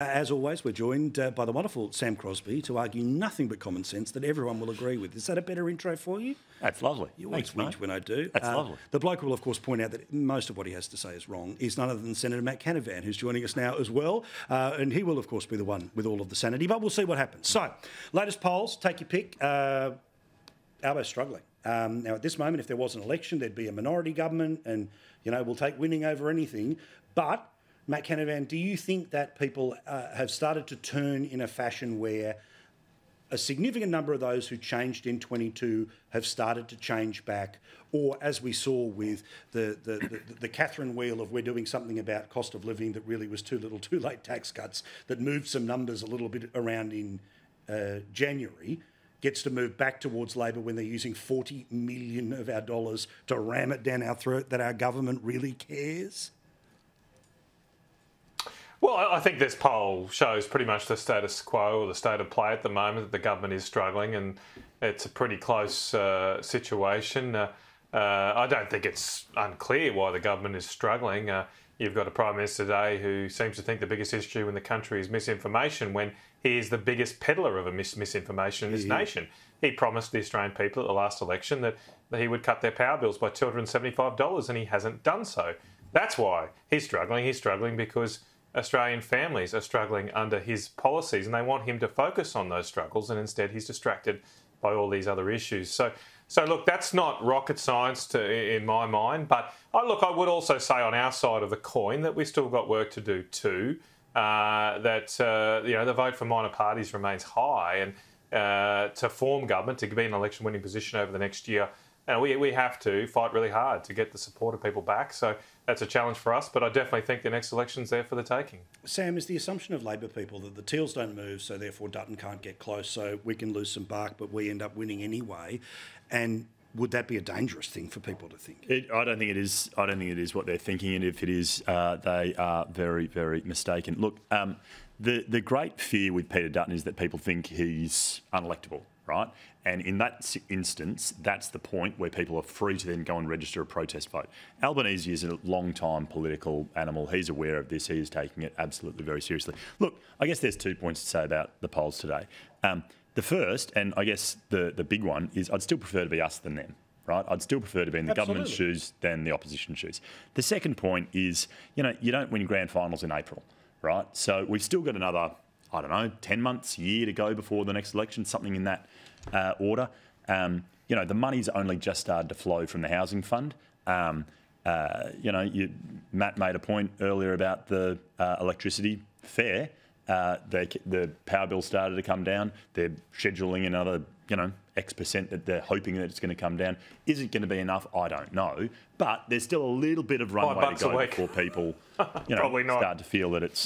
As always, we're joined by the wonderful Sam Crosby to argue nothing but common sense that everyone will agree with. Is that a better intro for you? That's lovely. You always whinge when I do. That's lovely. The bloke will, of course, point out that most of what he has to say is wrong. He's none other than Senator Matt Canavan, who's joining us now as well. And he will, of course, be the one with all of the sanity. But we'll see what happens. So, latest polls, take your pick. Albo's struggling. Now, at this moment, if there was an election, there'd be a minority government and, you know, we'll take winning over anything. But, Matt Canavan, do you think that people have started to turn in a fashion where a significant number of those who changed in 22 have started to change back? Or, as we saw with the Catherine wheel of we're doing something about cost of living that really was too little, too late tax cuts that moved some numbers a little bit around in January, gets to move back towards Labor when they're using 40 million of our dollars to ram it down our throat that our government really cares? Well, I think this poll shows pretty much the status quo or the state of play at the moment, that the government is struggling and it's a pretty close situation. I don't think it's unclear why the government is struggling. You've got a Prime Minister today who seems to think the biggest issue in the country is misinformation when he is the biggest peddler of misinformation in this nation. He promised the Australian people at the last election that he would cut their power bills by $275 and he hasn't done so. That's why he's struggling. He's struggling because Australian families are struggling under his policies and they want him to focus on those struggles, and instead he's distracted by all these other issues. So look, that's not rocket science in my mind, but I would also say on our side of the coin that we've still got work to do too, the vote for minor parties remains high, and to form government, to be in an election winning position over the next year, we have to fight really hard to get the support of people back. So that's a challenge for us, but I definitely think the next election's there for the taking. Sam, is the assumption of Labor people that the Teals don't move, so therefore Dutton can't get close, so we can lose some bark, but we end up winning anyway? And would that be a dangerous thing for people to think? I don't think it is. I don't think it is what they're thinking, and if it is, they are very, very mistaken. Look, the great fear with Peter Dutton is that people think he's unelectable, right? And in that instance, that's the point where people are free to then go and register a protest vote. Albanese is a long-time political animal. He's aware of this. He is taking it absolutely very seriously. Look, I guess there's 2 points to say about the polls today. The first, and I guess the big one, is I'd still prefer to be us than them, right? I'd still prefer to be in the government's shoes than the opposition shoes. The second point is, you don't win grand finals in April, right? So we've still got another, 10 months, year to go before the next election, something in that order. The money's only just started to flow from the housing fund. Matt made a point earlier about the electricity fare. The power bill started to come down. They're scheduling another, X% that they're hoping that it's going to come down. Is it going to be enough? I don't know. But there's still a little bit of runway to go before people, start to feel that it's